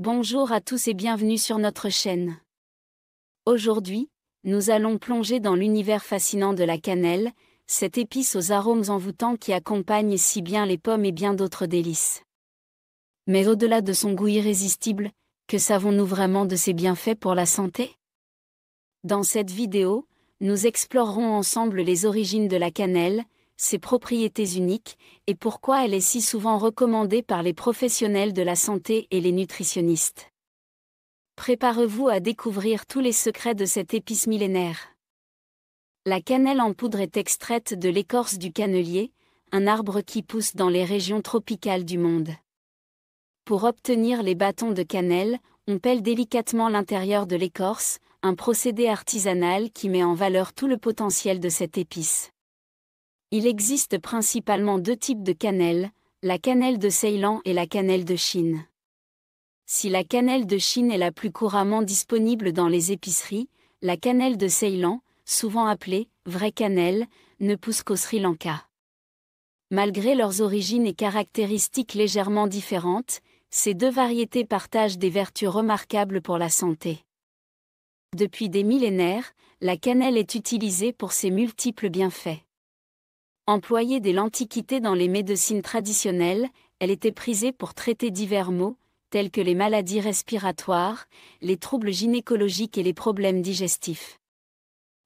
Bonjour à tous et bienvenue sur notre chaîne. Aujourd'hui, nous allons plonger dans l'univers fascinant de la cannelle, cette épice aux arômes envoûtants qui accompagne si bien les pommes et bien d'autres délices. Mais au-delà de son goût irrésistible, que savons-nous vraiment de ses bienfaits pour la santé? Dans cette vidéo, nous explorerons ensemble les origines de la cannelle, ses propriétés uniques, et pourquoi elle est si souvent recommandée par les professionnels de la santé et les nutritionnistes. Préparez-vous à découvrir tous les secrets de cette épice millénaire. La cannelle en poudre est extraite de l'écorce du cannelier, un arbre qui pousse dans les régions tropicales du monde. Pour obtenir les bâtons de cannelle, on pèle délicatement l'intérieur de l'écorce, un procédé artisanal qui met en valeur tout le potentiel de cette épice. Il existe principalement deux types de cannelle, la cannelle de Ceylan et la cannelle de Chine. Si la cannelle de Chine est la plus couramment disponible dans les épiceries, la cannelle de Ceylan, souvent appelée « vraie cannelle », ne pousse qu'au Sri Lanka. Malgré leurs origines et caractéristiques légèrement différentes, ces deux variétés partagent des vertus remarquables pour la santé. Depuis des millénaires, la cannelle est utilisée pour ses multiples bienfaits. Employée dès l'Antiquité dans les médecines traditionnelles, elle était prisée pour traiter divers maux, tels que les maladies respiratoires, les troubles gynécologiques et les problèmes digestifs.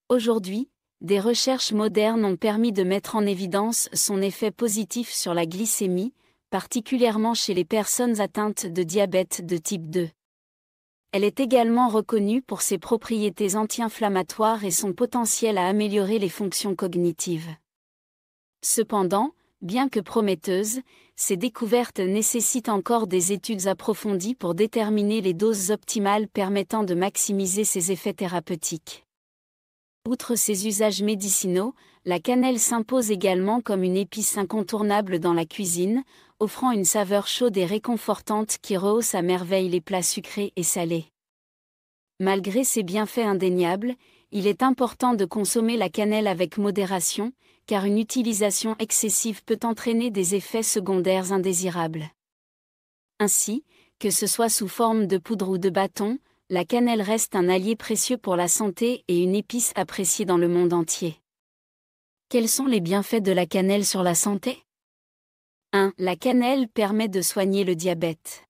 Aujourd'hui, des recherches modernes ont permis de mettre en évidence son effet positif sur la glycémie, particulièrement chez les personnes atteintes de diabète de type 2. Elle est également reconnue pour ses propriétés anti-inflammatoires et son potentiel à améliorer les fonctions cognitives. Cependant, bien que prometteuses, ces découvertes nécessitent encore des études approfondies pour déterminer les doses optimales permettant de maximiser ses effets thérapeutiques. Outre ses usages médicinaux, la cannelle s'impose également comme une épice incontournable dans la cuisine, offrant une saveur chaude et réconfortante qui rehausse à merveille les plats sucrés et salés. Malgré ses bienfaits indéniables, il est important de consommer la cannelle avec modération, car une utilisation excessive peut entraîner des effets secondaires indésirables. Ainsi, que ce soit sous forme de poudre ou de bâton, la cannelle reste un allié précieux pour la santé et une épice appréciée dans le monde entier. Quels sont les bienfaits de la cannelle sur la santé? 1. La cannelle permet de soigner le diabète.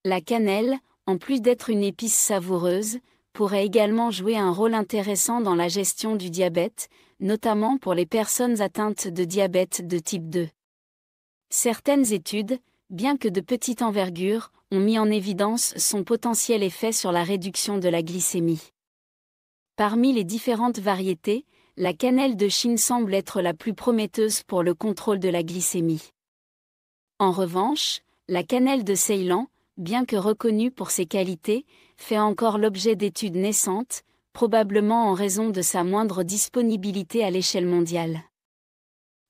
La cannelle, en plus d'être une épice savoureuse, pourrait également jouer un rôle intéressant dans la gestion du diabète, notamment pour les personnes atteintes de diabète de type 2. Certaines études, bien que de petite envergure, ont mis en évidence son potentiel effet sur la réduction de la glycémie. Parmi les différentes variétés, la cannelle de Chine semble être la plus prometteuse pour le contrôle de la glycémie. En revanche, la cannelle de Ceylan, bien que reconnue pour ses qualités, fait encore l'objet d'études naissantes, probablement en raison de sa moindre disponibilité à l'échelle mondiale.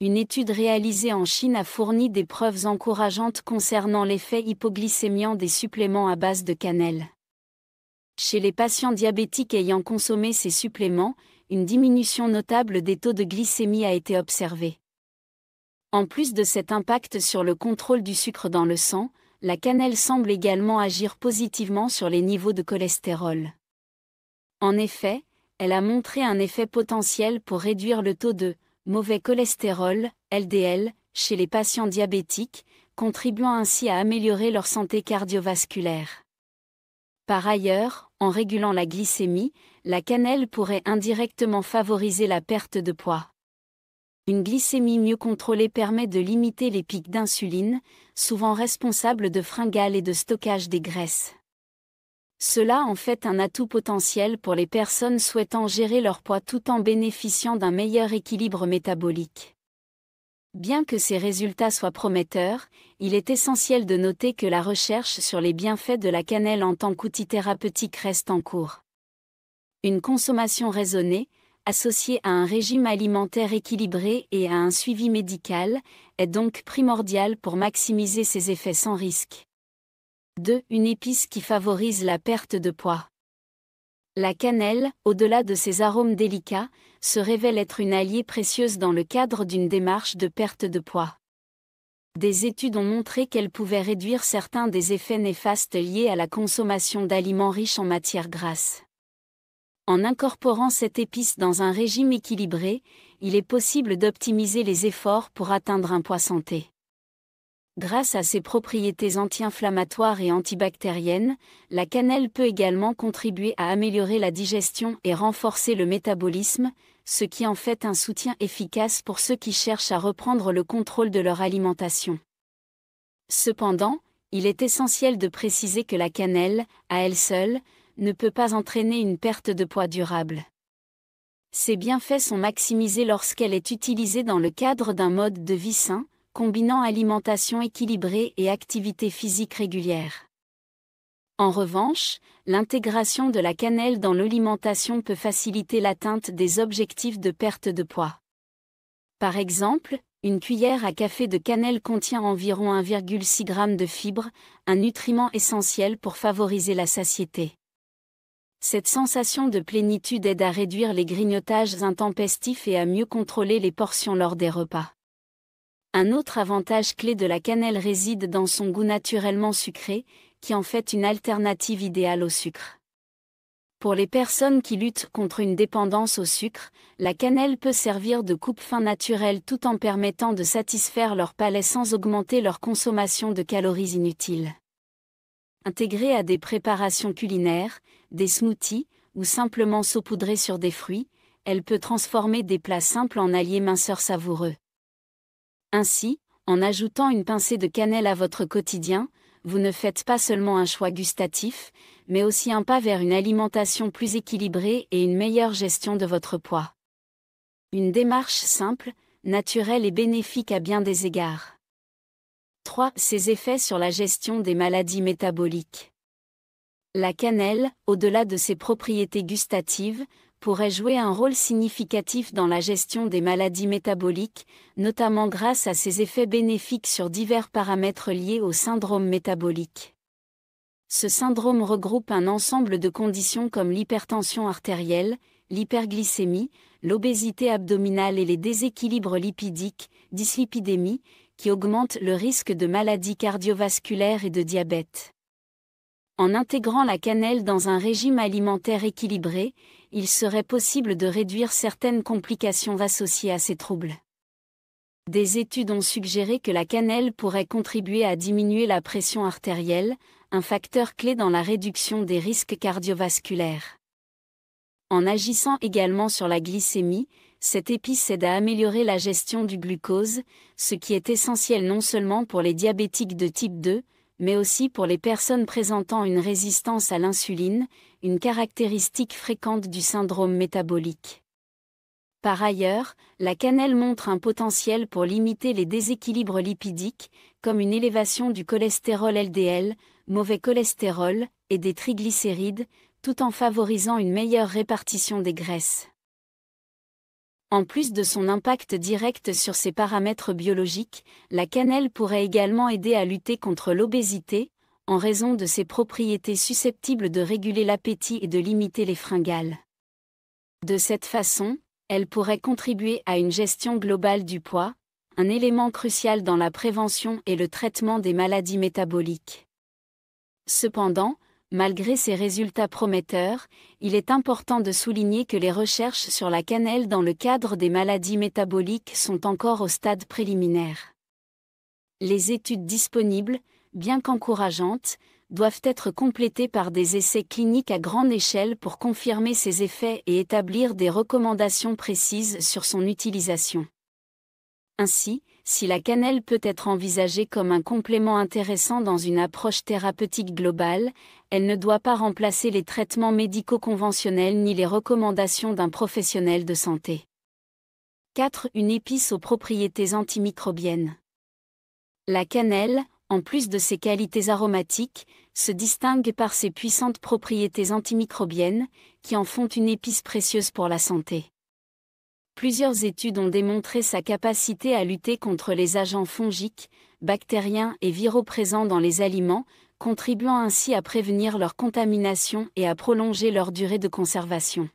Une étude réalisée en Chine a fourni des preuves encourageantes concernant l'effet hypoglycémiant des suppléments à base de cannelle. Chez les patients diabétiques ayant consommé ces suppléments, une diminution notable des taux de glycémie a été observée. En plus de cet impact sur le contrôle du sucre dans le sang, la cannelle semble également agir positivement sur les niveaux de cholestérol. En effet, elle a montré un effet potentiel pour réduire le taux de mauvais cholestérol, LDL, chez les patients diabétiques, contribuant ainsi à améliorer leur santé cardiovasculaire. Par ailleurs, en régulant la glycémie, la cannelle pourrait indirectement favoriser la perte de poids. Une glycémie mieux contrôlée permet de limiter les pics d'insuline, souvent responsables de fringales et de stockage des graisses. Cela en fait un atout potentiel pour les personnes souhaitant gérer leur poids tout en bénéficiant d'un meilleur équilibre métabolique. Bien que ces résultats soient prometteurs, il est essentiel de noter que la recherche sur les bienfaits de la cannelle en tant qu'outil thérapeutique reste en cours. Une consommation raisonnée, associée à un régime alimentaire équilibré et à un suivi médical, est donc primordiale pour maximiser ses effets sans risque. 2. Une épice qui favorise la perte de poids. La cannelle, au-delà de ses arômes délicats, se révèle être une alliée précieuse dans le cadre d'une démarche de perte de poids. Des études ont montré qu'elle pouvait réduire certains des effets néfastes liés à la consommation d'aliments riches en matières grasses. En incorporant cette épice dans un régime équilibré, il est possible d'optimiser les efforts pour atteindre un poids santé. Grâce à ses propriétés anti-inflammatoires et antibactériennes, la cannelle peut également contribuer à améliorer la digestion et renforcer le métabolisme, ce qui en fait un soutien efficace pour ceux qui cherchent à reprendre le contrôle de leur alimentation. Cependant, il est essentiel de préciser que la cannelle, à elle seule, ne peut pas entraîner une perte de poids durable. Ses bienfaits sont maximisés lorsqu'elle est utilisée dans le cadre d'un mode de vie sain, combinant alimentation équilibrée et activité physique régulière. En revanche, l'intégration de la cannelle dans l'alimentation peut faciliter l'atteinte des objectifs de perte de poids. Par exemple, une cuillère à café de cannelle contient environ 1,6 g de fibres, un nutriment essentiel pour favoriser la satiété. Cette sensation de plénitude aide à réduire les grignotages intempestifs et à mieux contrôler les portions lors des repas. Un autre avantage clé de la cannelle réside dans son goût naturellement sucré, qui en fait une alternative idéale au sucre. Pour les personnes qui luttent contre une dépendance au sucre, la cannelle peut servir de coupe-faim naturel tout en permettant de satisfaire leur palais sans augmenter leur consommation de calories inutiles. Intégrée à des préparations culinaires, des smoothies, ou simplement saupoudrée sur des fruits, elle peut transformer des plats simples en alliés minceurs savoureux. Ainsi, en ajoutant une pincée de cannelle à votre quotidien, vous ne faites pas seulement un choix gustatif, mais aussi un pas vers une alimentation plus équilibrée et une meilleure gestion de votre poids. Une démarche simple, naturelle et bénéfique à bien des égards. 3. Ses effets sur la gestion des maladies métaboliques. La cannelle, au-delà de ses propriétés gustatives, pourrait jouer un rôle significatif dans la gestion des maladies métaboliques, notamment grâce à ses effets bénéfiques sur divers paramètres liés au syndrome métabolique. Ce syndrome regroupe un ensemble de conditions comme l'hypertension artérielle, l'hyperglycémie, l'obésité abdominale et les déséquilibres lipidiques, dyslipidémie, qui augmentent le risque de maladies cardiovasculaires et de diabète. En intégrant la cannelle dans un régime alimentaire équilibré, il serait possible de réduire certaines complications associées à ces troubles. Des études ont suggéré que la cannelle pourrait contribuer à diminuer la pression artérielle, un facteur clé dans la réduction des risques cardiovasculaires. En agissant également sur la glycémie, cette épice aide à améliorer la gestion du glucose, ce qui est essentiel non seulement pour les diabétiques de type 2, mais aussi pour les personnes présentant une résistance à l'insuline, une caractéristique fréquente du syndrome métabolique. Par ailleurs, la cannelle montre un potentiel pour limiter les déséquilibres lipidiques, comme une élévation du cholestérol LDL, mauvais cholestérol, et des triglycérides, tout en favorisant une meilleure répartition des graisses. En plus de son impact direct sur ces paramètres biologiques, la cannelle pourrait également aider à lutter contre l'obésité, en raison de ses propriétés susceptibles de réguler l'appétit et de limiter les fringales. De cette façon, elle pourrait contribuer à une gestion globale du poids, un élément crucial dans la prévention et le traitement des maladies métaboliques. Cependant, malgré ces résultats prometteurs, il est important de souligner que les recherches sur la cannelle dans le cadre des maladies métaboliques sont encore au stade préliminaire. Les études disponibles, bien qu'encourageantes, doivent être complétées par des essais cliniques à grande échelle pour confirmer ses effets et établir des recommandations précises sur son utilisation. Ainsi, si la cannelle peut être envisagée comme un complément intéressant dans une approche thérapeutique globale, elle ne doit pas remplacer les traitements médicaux conventionnels ni les recommandations d'un professionnel de santé. 4. Une épice aux propriétés antimicrobiennes. La cannelle, en plus de ses qualités aromatiques, se distingue par ses puissantes propriétés antimicrobiennes, qui en font une épice précieuse pour la santé. Plusieurs études ont démontré sa capacité à lutter contre les agents fongiques, bactériens et viraux présents dans les aliments, contribuant ainsi à prévenir leur contamination et à prolonger leur durée de conservation.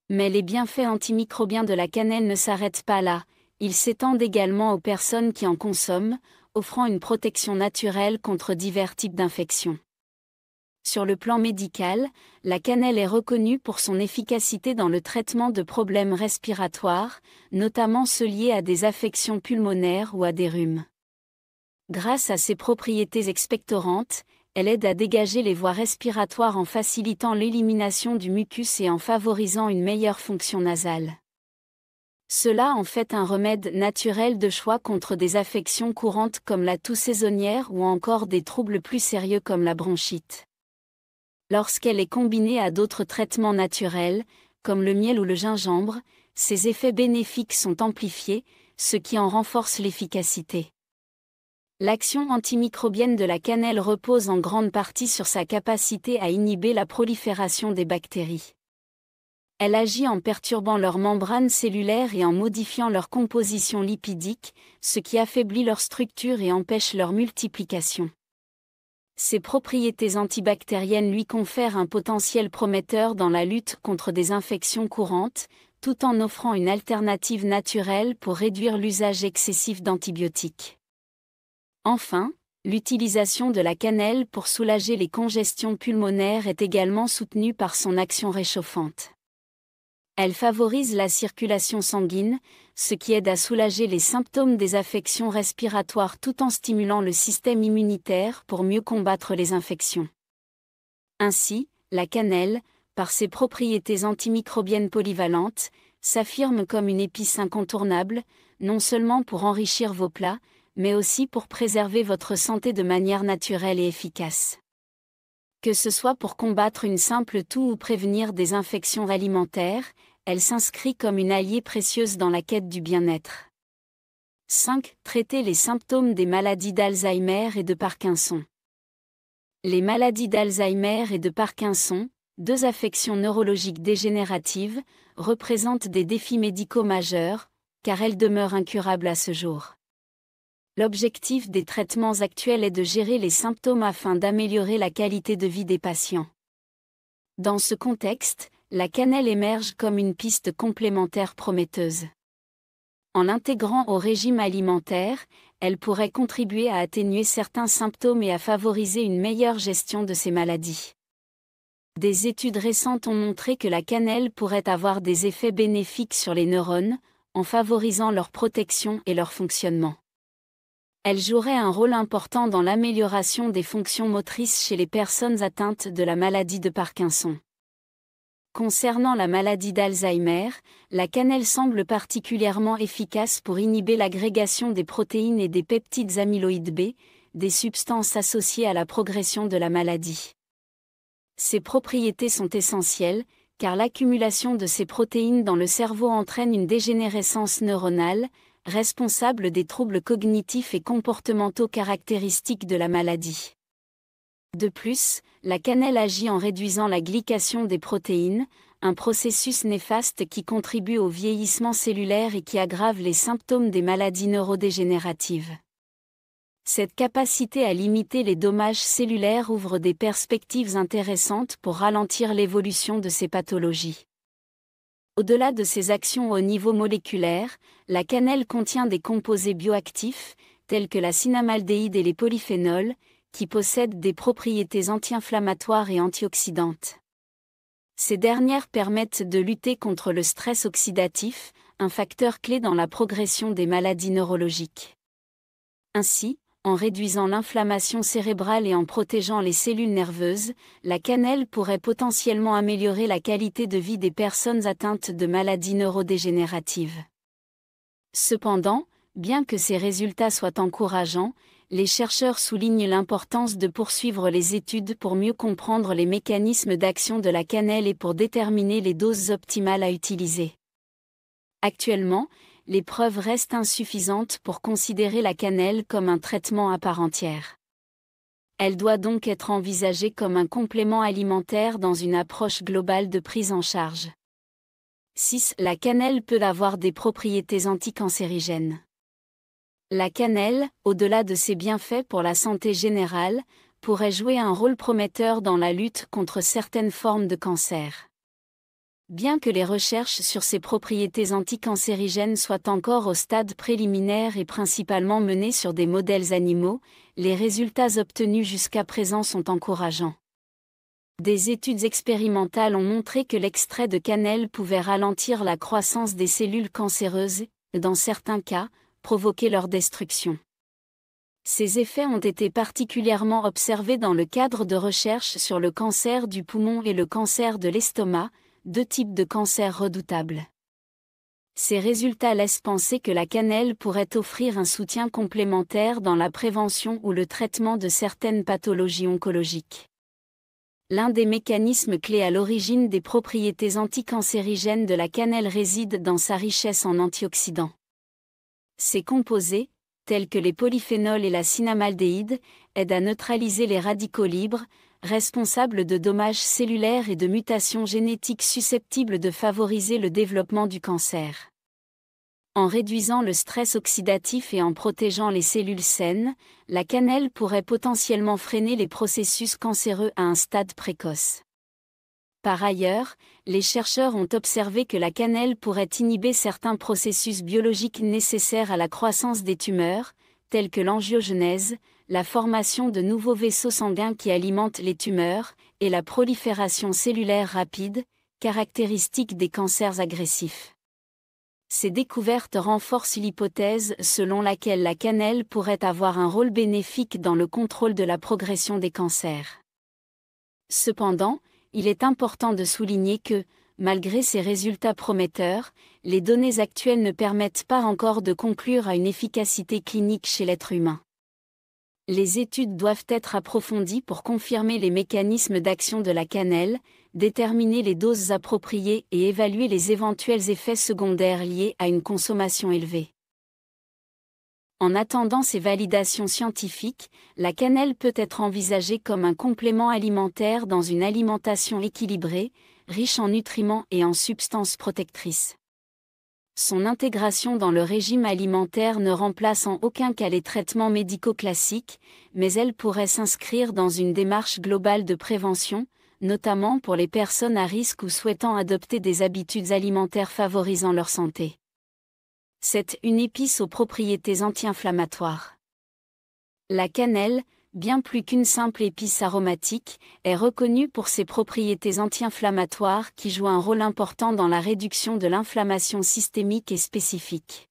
Mais les bienfaits antimicrobiens de la cannelle ne s'arrêtent pas là, ils s'étendent également aux personnes qui en consomment, offrant une protection naturelle contre divers types d'infections. Sur le plan médical, la cannelle est reconnue pour son efficacité dans le traitement de problèmes respiratoires, notamment ceux liés à des affections pulmonaires ou à des rhumes. Grâce à ses propriétés expectorantes, elle aide à dégager les voies respiratoires en facilitant l'élimination du mucus et en favorisant une meilleure fonction nasale. Cela en fait un remède naturel de choix contre des affections courantes comme la toux saisonnière ou encore des troubles plus sérieux comme la bronchite. Lorsqu'elle est combinée à d'autres traitements naturels, comme le miel ou le gingembre, ses effets bénéfiques sont amplifiés, ce qui en renforce l'efficacité. L'action antimicrobienne de la cannelle repose en grande partie sur sa capacité à inhiber la prolifération des bactéries. Elle agit en perturbant leurs membranes cellulaires et en modifiant leur composition lipidique, ce qui affaiblit leur structure et empêche leur multiplication. Ses propriétés antibactériennes lui confèrent un potentiel prometteur dans la lutte contre des infections courantes, tout en offrant une alternative naturelle pour réduire l'usage excessif d'antibiotiques. Enfin, l'utilisation de la cannelle pour soulager les congestions pulmonaires est également soutenue par son action réchauffante. Elle favorise la circulation sanguine, ce qui aide à soulager les symptômes des affections respiratoires tout en stimulant le système immunitaire pour mieux combattre les infections. Ainsi, la cannelle, par ses propriétés antimicrobiennes polyvalentes, s'affirme comme une épice incontournable, non seulement pour enrichir vos plats, mais aussi pour préserver votre santé de manière naturelle et efficace. Que ce soit pour combattre une simple toux ou prévenir des infections alimentaires, elle s'inscrit comme une alliée précieuse dans la quête du bien-être. 5. Traiter les symptômes des maladies d'Alzheimer et de Parkinson. Les maladies d'Alzheimer et de Parkinson, deux affections neurologiques dégénératives, représentent des défis médicaux majeurs, car elles demeurent incurables à ce jour. L'objectif des traitements actuels est de gérer les symptômes afin d'améliorer la qualité de vie des patients. Dans ce contexte, la cannelle émerge comme une piste complémentaire prometteuse. En l'intégrant au régime alimentaire, elle pourrait contribuer à atténuer certains symptômes et à favoriser une meilleure gestion de ces maladies. Des études récentes ont montré que la cannelle pourrait avoir des effets bénéfiques sur les neurones, en favorisant leur protection et leur fonctionnement. Elle jouerait un rôle important dans l'amélioration des fonctions motrices chez les personnes atteintes de la maladie de Parkinson. Concernant la maladie d'Alzheimer, la cannelle semble particulièrement efficace pour inhiber l'agrégation des protéines et des peptides amyloïdes B, des substances associées à la progression de la maladie. Ces propriétés sont essentielles, car l'accumulation de ces protéines dans le cerveau entraîne une dégénérescence neuronale, responsable des troubles cognitifs et comportementaux caractéristiques de la maladie. De plus, la cannelle agit en réduisant la glycation des protéines, un processus néfaste qui contribue au vieillissement cellulaire et qui aggrave les symptômes des maladies neurodégénératives. Cette capacité à limiter les dommages cellulaires ouvre des perspectives intéressantes pour ralentir l'évolution de ces pathologies. Au-delà de ses actions au niveau moléculaire, la cannelle contient des composés bioactifs, tels que la cinnamaldéhyde et les polyphénols, qui possèdent des propriétés anti-inflammatoires et antioxydantes. Ces dernières permettent de lutter contre le stress oxydatif, un facteur clé dans la progression des maladies neurologiques. Ainsi, en réduisant l'inflammation cérébrale et en protégeant les cellules nerveuses, la cannelle pourrait potentiellement améliorer la qualité de vie des personnes atteintes de maladies neurodégénératives. Cependant, bien que ces résultats soient encourageants, les chercheurs soulignent l'importance de poursuivre les études pour mieux comprendre les mécanismes d'action de la cannelle et pour déterminer les doses optimales à utiliser. Actuellement, les preuves restent insuffisantes pour considérer la cannelle comme un traitement à part entière. Elle doit donc être envisagée comme un complément alimentaire dans une approche globale de prise en charge. 6. La cannelle peut avoir des propriétés anticancérigènes. La cannelle, au-delà de ses bienfaits pour la santé générale, pourrait jouer un rôle prometteur dans la lutte contre certaines formes de cancer. Bien que les recherches sur ses propriétés anticancérigènes soient encore au stade préliminaire et principalement menées sur des modèles animaux, les résultats obtenus jusqu'à présent sont encourageants. Des études expérimentales ont montré que l'extrait de cannelle pouvait ralentir la croissance des cellules cancéreuses et, dans certains cas, provoquer leur destruction. Ces effets ont été particulièrement observés dans le cadre de recherches sur le cancer du poumon et le cancer de l'estomac, deux types de cancers redoutables. Ces résultats laissent penser que la cannelle pourrait offrir un soutien complémentaire dans la prévention ou le traitement de certaines pathologies oncologiques. L'un des mécanismes clés à l'origine des propriétés anticancérigènes de la cannelle réside dans sa richesse en antioxydants. Ces composés, tels que les polyphénols et la cinnamaldéhyde, aident à neutraliser les radicaux libres, responsables de dommages cellulaires et de mutations génétiques susceptibles de favoriser le développement du cancer. En réduisant le stress oxydatif et en protégeant les cellules saines, la cannelle pourrait potentiellement freiner les processus cancéreux à un stade précoce. Par ailleurs, les chercheurs ont observé que la cannelle pourrait inhiber certains processus biologiques nécessaires à la croissance des tumeurs, tels que l'angiogenèse, la formation de nouveaux vaisseaux sanguins qui alimentent les tumeurs, et la prolifération cellulaire rapide, caractéristique des cancers agressifs. Ces découvertes renforcent l'hypothèse selon laquelle la cannelle pourrait avoir un rôle bénéfique dans le contrôle de la progression des cancers. Cependant, il est important de souligner que, malgré ces résultats prometteurs, les données actuelles ne permettent pas encore de conclure à une efficacité clinique chez l'être humain. Les études doivent être approfondies pour confirmer les mécanismes d'action de la cannelle, déterminer les doses appropriées et évaluer les éventuels effets secondaires liés à une consommation élevée. En attendant ces validations scientifiques, la cannelle peut être envisagée comme un complément alimentaire dans une alimentation équilibrée, riche en nutriments et en substances protectrices. Son intégration dans le régime alimentaire ne remplace en aucun cas les traitements médicaux classiques, mais elle pourrait s'inscrire dans une démarche globale de prévention, notamment pour les personnes à risque ou souhaitant adopter des habitudes alimentaires favorisant leur santé. C'est une épice aux propriétés anti-inflammatoires. La cannelle, bien plus qu'une simple épice aromatique, est reconnue pour ses propriétés anti-inflammatoires qui jouent un rôle important dans la réduction de l'inflammation systémique et spécifique.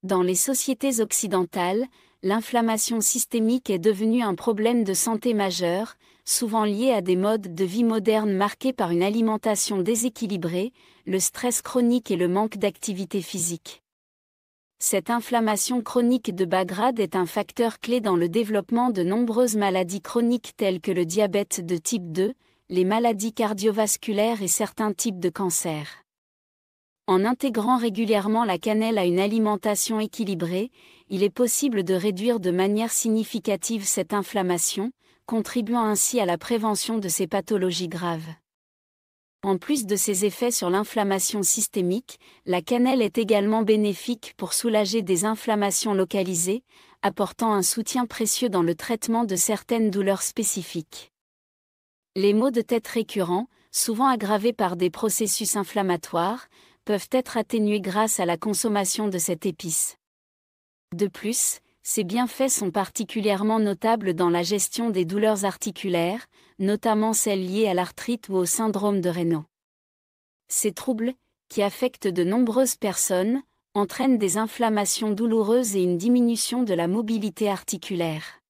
Dans les sociétés occidentales, l'inflammation systémique est devenue un problème de santé majeur, souvent lié à des modes de vie modernes marqués par une alimentation déséquilibrée, le stress chronique et le manque d'activité physique. Cette inflammation chronique de bas grade est un facteur clé dans le développement de nombreuses maladies chroniques telles que le diabète de type 2, les maladies cardiovasculaires et certains types de cancers. En intégrant régulièrement la cannelle à une alimentation équilibrée, il est possible de réduire de manière significative cette inflammation, contribuant ainsi à la prévention de ces pathologies graves. En plus de ses effets sur l'inflammation systémique, la cannelle est également bénéfique pour soulager des inflammations localisées, apportant un soutien précieux dans le traitement de certaines douleurs spécifiques. Les maux de tête récurrents, souvent aggravés par des processus inflammatoires, peuvent être atténués grâce à la consommation de cette épice. De plus, ses bienfaits sont particulièrement notables dans la gestion des douleurs articulaires, notamment celles liées à l'arthrite ou au syndrome de Raynaud. Ces troubles, qui affectent de nombreuses personnes, entraînent des inflammations douloureuses et une diminution de la mobilité articulaire.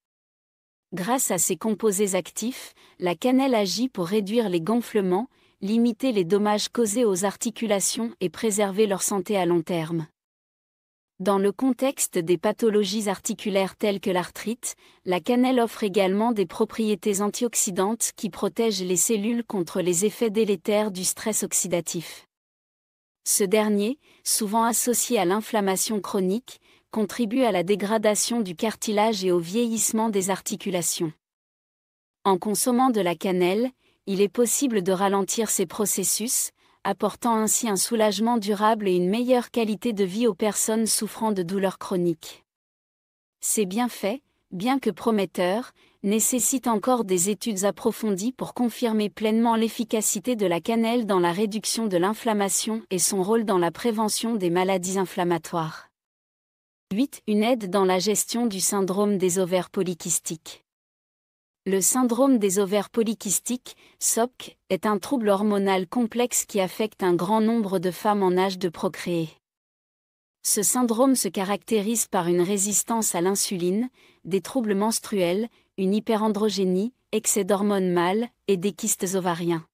Grâce à ces composés actifs, la cannelle agit pour réduire les gonflements, limiter les dommages causés aux articulations et préserver leur santé à long terme. Dans le contexte des pathologies articulaires telles que l'arthrite, la cannelle offre également des propriétés antioxydantes qui protègent les cellules contre les effets délétères du stress oxydatif. Ce dernier, souvent associé à l'inflammation chronique, contribue à la dégradation du cartilage et au vieillissement des articulations. En consommant de la cannelle, il est possible de ralentir ces processus, apportant ainsi un soulagement durable et une meilleure qualité de vie aux personnes souffrant de douleurs chroniques. Ces bienfaits, bien que prometteurs, nécessite encore des études approfondies pour confirmer pleinement l'efficacité de la cannelle dans la réduction de l'inflammation et son rôle dans la prévention des maladies inflammatoires. 8. Une aide dans la gestion du syndrome des ovaires polykystiques. Le syndrome des ovaires polykystiques, SOPK, est un trouble hormonal complexe qui affecte un grand nombre de femmes en âge de procréer. Ce syndrome se caractérise par une résistance à l'insuline, des troubles menstruels, une hyperandrogénie, excès d'hormones mâles, et des kystes ovariens.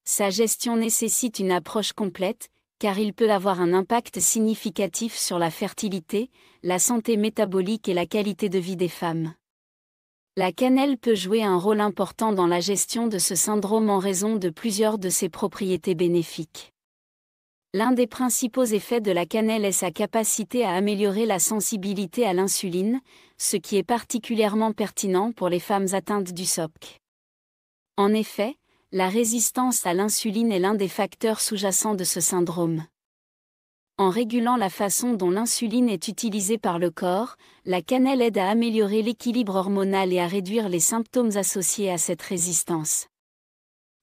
Sa gestion nécessite une approche complète, car il peut avoir un impact significatif sur la fertilité, la santé métabolique et la qualité de vie des femmes. La cannelle peut jouer un rôle important dans la gestion de ce syndrome en raison de plusieurs de ses propriétés bénéfiques. L'un des principaux effets de la cannelle est sa capacité à améliorer la sensibilité à l'insuline, ce qui est particulièrement pertinent pour les femmes atteintes du SOPK. En effet, la résistance à l'insuline est l'un des facteurs sous-jacents de ce syndrome. En régulant la façon dont l'insuline est utilisée par le corps, la cannelle aide à améliorer l'équilibre hormonal et à réduire les symptômes associés à cette résistance.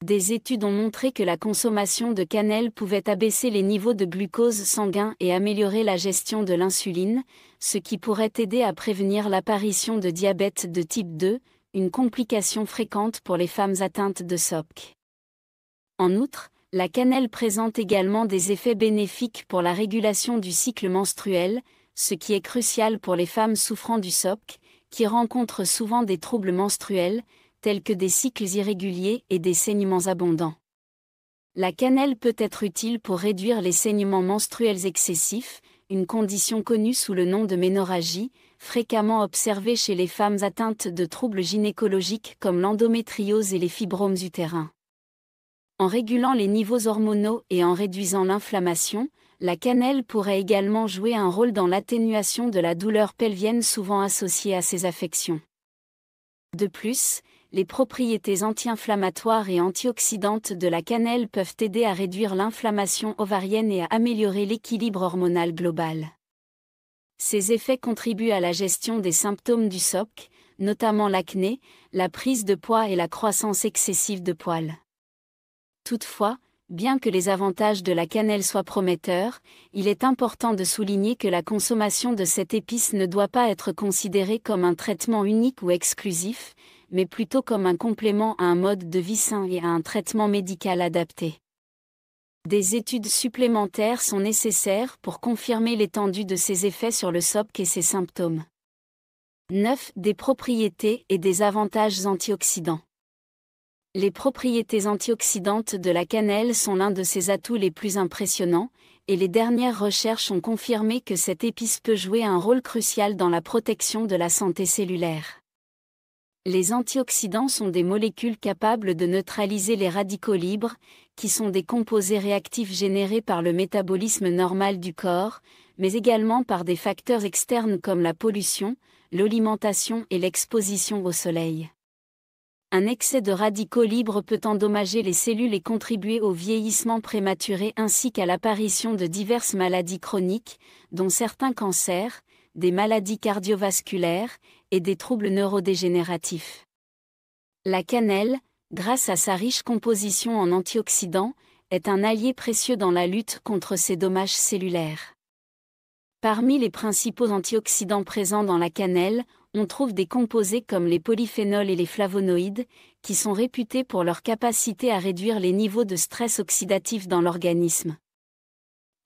Des études ont montré que la consommation de cannelle pouvait abaisser les niveaux de glucose sanguin et améliorer la gestion de l'insuline, ce qui pourrait aider à prévenir l'apparition de diabète de type 2, une complication fréquente pour les femmes atteintes de SOPK. En outre, la cannelle présente également des effets bénéfiques pour la régulation du cycle menstruel, ce qui est crucial pour les femmes souffrant du SOPK, qui rencontrent souvent des troubles menstruels, tels que des cycles irréguliers et des saignements abondants. La cannelle peut être utile pour réduire les saignements menstruels excessifs, une condition connue sous le nom de ménorrhagie, fréquemment observée chez les femmes atteintes de troubles gynécologiques comme l'endométriose et les fibromes utérins. En régulant les niveaux hormonaux et en réduisant l'inflammation, la cannelle pourrait également jouer un rôle dans l'atténuation de la douleur pelvienne souvent associée à ces affections. De plus, les propriétés anti-inflammatoires et antioxydantes de la cannelle peuvent aider à réduire l'inflammation ovarienne et à améliorer l'équilibre hormonal global. Ces effets contribuent à la gestion des symptômes du SOPK, notamment l'acné, la prise de poids et la croissance excessive de poils. Toutefois, bien que les avantages de la cannelle soient prometteurs, il est important de souligner que la consommation de cette épice ne doit pas être considérée comme un traitement unique ou exclusif, mais plutôt comme un complément à un mode de vie sain et à un traitement médical adapté. Des études supplémentaires sont nécessaires pour confirmer l'étendue de ses effets sur le SOPK et ses symptômes. 9. Des propriétés et des avantages antioxydants. Les propriétés antioxydantes de la cannelle sont l'un de ses atouts les plus impressionnants, et les dernières recherches ont confirmé que cette épice peut jouer un rôle crucial dans la protection de la santé cellulaire. Les antioxydants sont des molécules capables de neutraliser les radicaux libres, qui sont des composés réactifs générés par le métabolisme normal du corps, mais également par des facteurs externes comme la pollution, l'alimentation et l'exposition au soleil. Un excès de radicaux libres peut endommager les cellules et contribuer au vieillissement prématuré ainsi qu'à l'apparition de diverses maladies chroniques, dont certains cancers, des maladies cardiovasculaires et des troubles neurodégénératifs. La cannelle, grâce à sa riche composition en antioxydants, est un allié précieux dans la lutte contre ces dommages cellulaires. Parmi les principaux antioxydants présents dans la cannelle, on trouve des composés comme les polyphénols et les flavonoïdes, qui sont réputés pour leur capacité à réduire les niveaux de stress oxydatif dans l'organisme.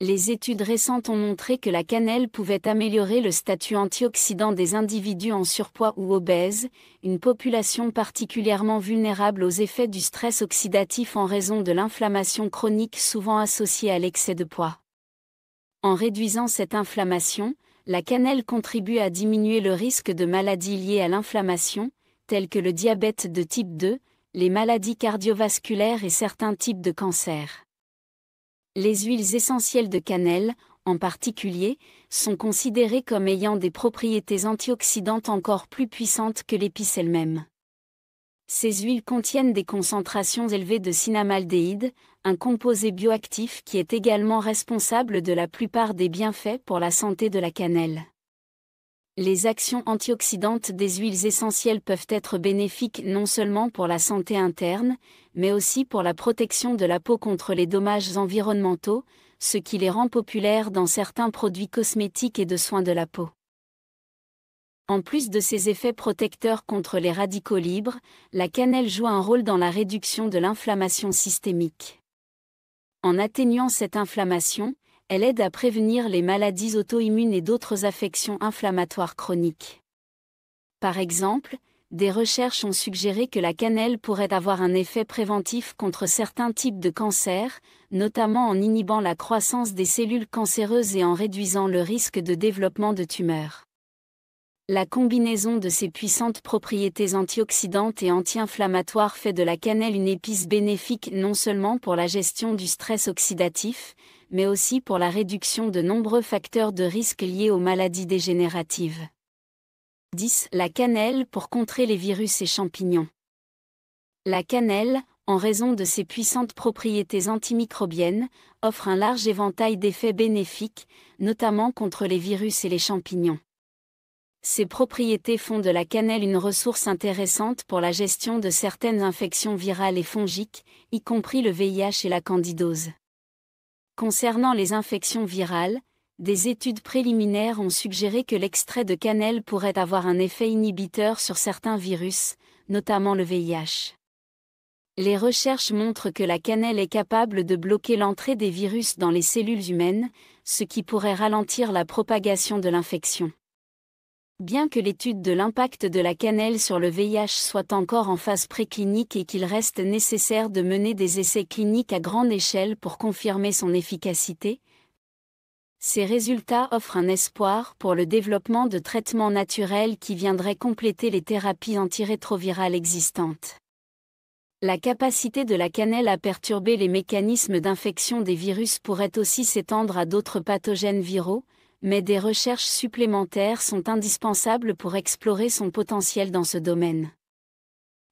Les études récentes ont montré que la cannelle pouvait améliorer le statut antioxydant des individus en surpoids ou obèses, une population particulièrement vulnérable aux effets du stress oxydatif en raison de l'inflammation chronique souvent associée à l'excès de poids. En réduisant cette inflammation, la cannelle contribue à diminuer le risque de maladies liées à l'inflammation, telles que le diabète de type 2, les maladies cardiovasculaires et certains types de cancers. Les huiles essentielles de cannelle, en particulier, sont considérées comme ayant des propriétés antioxydantes encore plus puissantes que l'épice elle-même. Ces huiles contiennent des concentrations élevées de cinnamaldéhyde, un composé bioactif qui est également responsable de la plupart des bienfaits pour la santé de la cannelle. Les actions antioxydantes des huiles essentielles peuvent être bénéfiques non seulement pour la santé interne, mais aussi pour la protection de la peau contre les dommages environnementaux, ce qui les rend populaires dans certains produits cosmétiques et de soins de la peau. En plus de ses effets protecteurs contre les radicaux libres, la cannelle joue un rôle dans la réduction de l'inflammation systémique. En atténuant cette inflammation, elle aide à prévenir les maladies auto-immunes et d'autres affections inflammatoires chroniques. Par exemple, des recherches ont suggéré que la cannelle pourrait avoir un effet préventif contre certains types de cancers, notamment en inhibant la croissance des cellules cancéreuses et en réduisant le risque de développement de tumeurs. La combinaison de ces puissantes propriétés antioxydantes et anti-inflammatoires fait de la cannelle une épice bénéfique non seulement pour la gestion du stress oxydatif, mais aussi pour la réduction de nombreux facteurs de risque liés aux maladies dégénératives. 10. La cannelle pour contrer les virus et champignons. La cannelle, en raison de ses puissantes propriétés antimicrobiennes, offre un large éventail d'effets bénéfiques, notamment contre les virus et les champignons. Ces propriétés font de la cannelle une ressource intéressante pour la gestion de certaines infections virales et fongiques, y compris le VIH et la candidose. Concernant les infections virales, des études préliminaires ont suggéré que l'extrait de cannelle pourrait avoir un effet inhibiteur sur certains virus, notamment le VIH. Les recherches montrent que la cannelle est capable de bloquer l'entrée des virus dans les cellules humaines, ce qui pourrait ralentir la propagation de l'infection. Bien que l'étude de l'impact de la cannelle sur le VIH soit encore en phase préclinique et qu'il reste nécessaire de mener des essais cliniques à grande échelle pour confirmer son efficacité, ces résultats offrent un espoir pour le développement de traitements naturels qui viendraient compléter les thérapies antirétrovirales existantes. La capacité de la cannelle à perturber les mécanismes d'infection des virus pourrait aussi s'étendre à d'autres pathogènes viraux, mais des recherches supplémentaires sont indispensables pour explorer son potentiel dans ce domaine.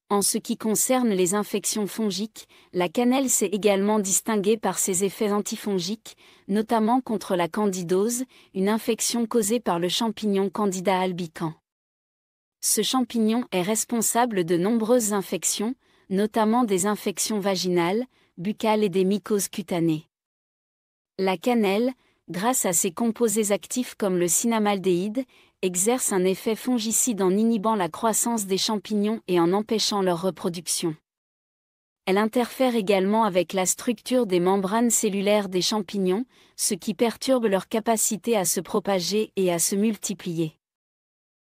En ce qui concerne les infections fongiques, la cannelle s'est également distinguée par ses effets antifongiques, notamment contre la candidose, une infection causée par le champignon Candida albicans. Ce champignon est responsable de nombreuses infections, notamment des infections vaginales, buccales et des mycoses cutanées. La cannelle, grâce à ses composés actifs comme le cinnamaldéhyde, exerce un effet fongicide en inhibant la croissance des champignons et en empêchant leur reproduction. Elle interfère également avec la structure des membranes cellulaires des champignons, ce qui perturbe leur capacité à se propager et à se multiplier.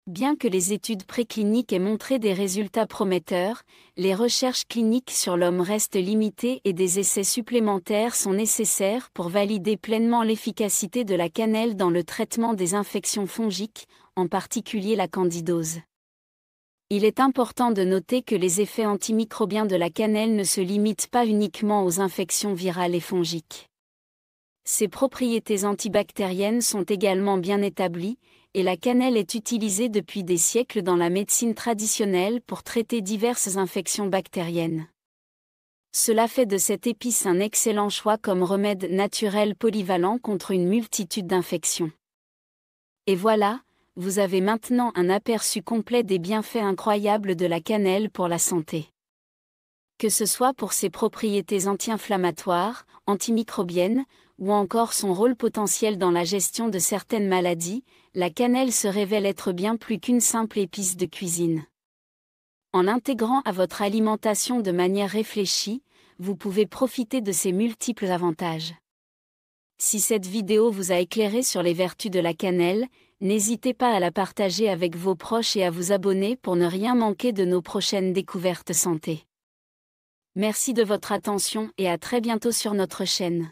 Bien que les études précliniques aient montré des résultats prometteurs, les recherches cliniques sur l'homme restent limitées et des essais supplémentaires sont nécessaires pour valider pleinement l'efficacité de la cannelle dans le traitement des infections fongiques, en particulier la candidose. Il est important de noter que les effets antimicrobiens de la cannelle ne se limitent pas uniquement aux infections virales et fongiques. Ses propriétés antibactériennes sont également bien établies, et la cannelle est utilisée depuis des siècles dans la médecine traditionnelle pour traiter diverses infections bactériennes. Cela fait de cette épice un excellent choix comme remède naturel polyvalent contre une multitude d'infections. Et voilà, vous avez maintenant un aperçu complet des bienfaits incroyables de la cannelle pour la santé. Que ce soit pour ses propriétés anti-inflammatoires, antimicrobiennes, ou encore son rôle potentiel dans la gestion de certaines maladies, la cannelle se révèle être bien plus qu'une simple épice de cuisine. En l'intégrant à votre alimentation de manière réfléchie, vous pouvez profiter de ses multiples avantages. Si cette vidéo vous a éclairé sur les vertus de la cannelle, n'hésitez pas à la partager avec vos proches et à vous abonner pour ne rien manquer de nos prochaines découvertes santé. Merci de votre attention et à très bientôt sur notre chaîne.